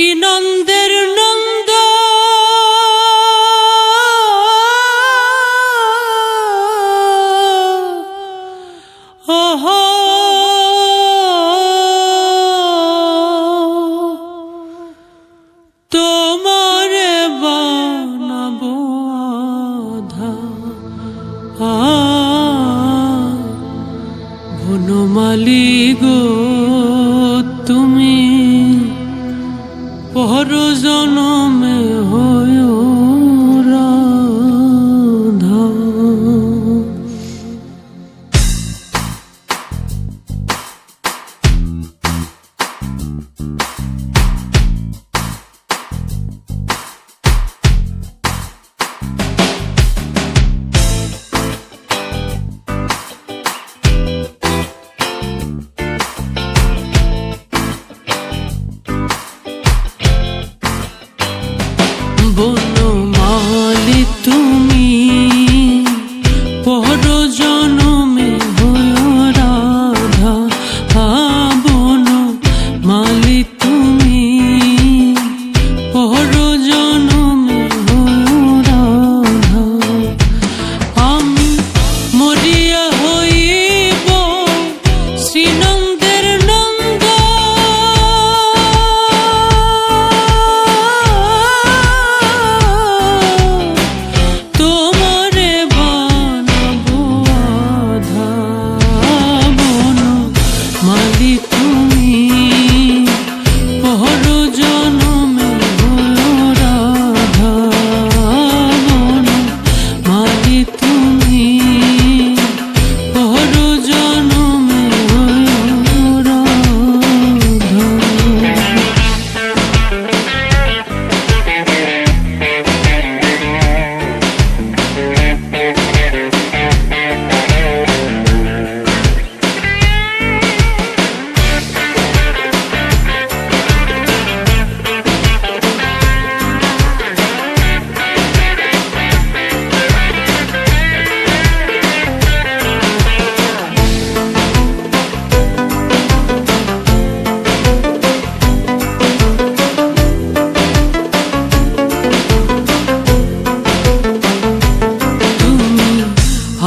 শ্রীনন্দের নন্দ ওহো তোমারে বানাবো আধা বনমালী গো তুমি পর জনমে হয়ো রাধা। বনমালী তুমি পর জনমে হয়ো রাধা। বনমালী তুমি পর জনমে হয়ো রাধা। আমি মরিয়া হইব শ্রীনন্দের নন্দ তোমারে বানাবো আধা। বনমালী তুমি পর জনমে হয়ো রাধা। বনমালী তুমি পর জনমে হয়ো রাধা।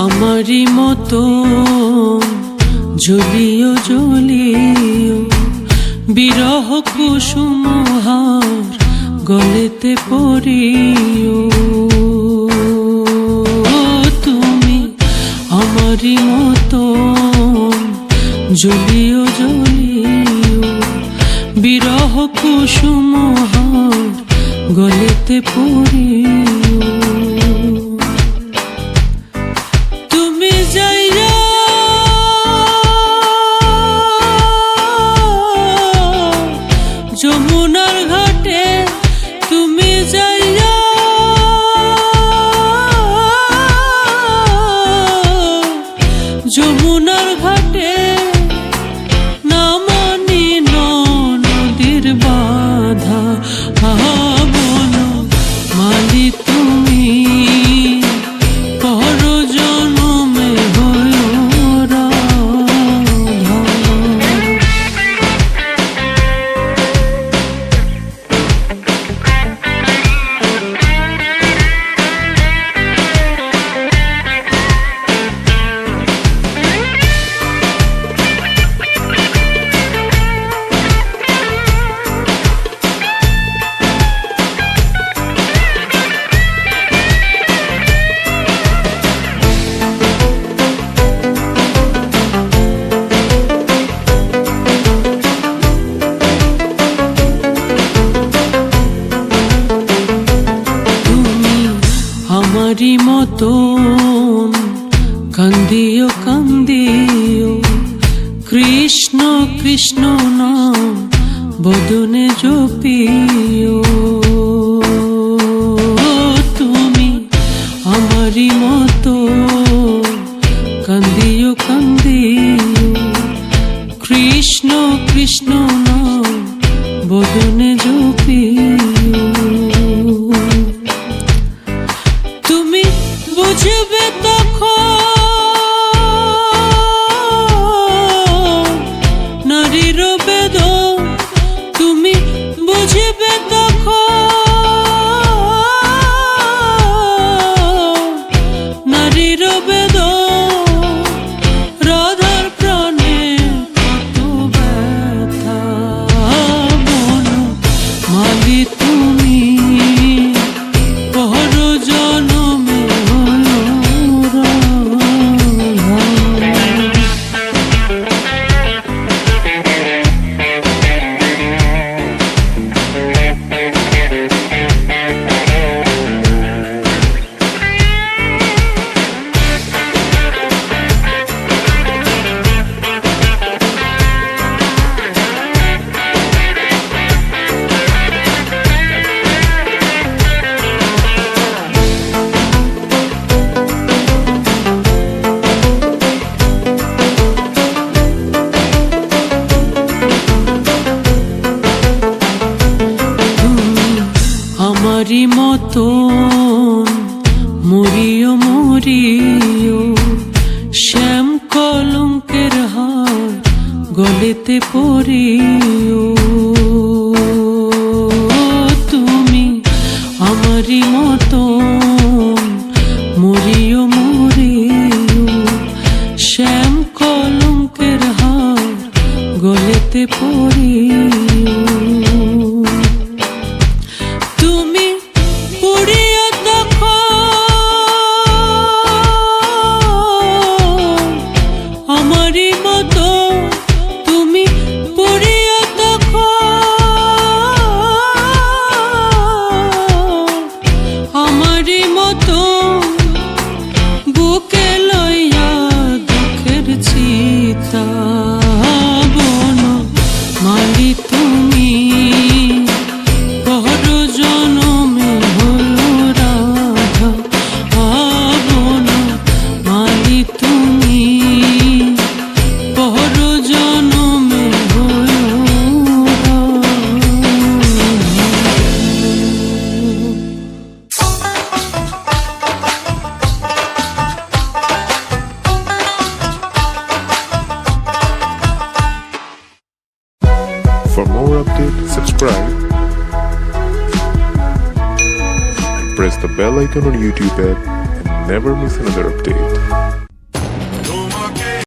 আমারি মতো জ্বলিও জ্বলিও বিরহ কুসুমহার গলেতে পড়িও। তুমি আমারি মতো জ্বলিও জ্বলিও বিরহ কুসুমহার গলেতে পড়িও। তুমি যাইয়া যমুনার ঘাটে, তুমি যাইয়া যমুনার ঘাটে না মানি নদীর বাধা। বনমালী তুমি পর জনমে হয়ো রাধা। আমারি মতন কান্দিও কান্দিও কৃষ্ণ কৃষ্ণ নাম বদনে জপিও। তুমি আমারি মতো কান্দিও কান্দিও কৃষ্ণ কৃষ্ণ নাম বদনে জপিও। তুমি বুঝবে তখন নারীর বেদন, তুমি বুঝবে মালি তুমি পর জনমে হলো রাধা। আমারি মতন মরিও মরিও, শ্যাম কলঙ্কের হার গলেতে পরিও। তুমি আমারি মতন মরিও মরিও, শ্যাম কলঙ্কের হার গলেতে পরিও। For more updates, subscribe and press the bell icon on YouTube app and never miss another update.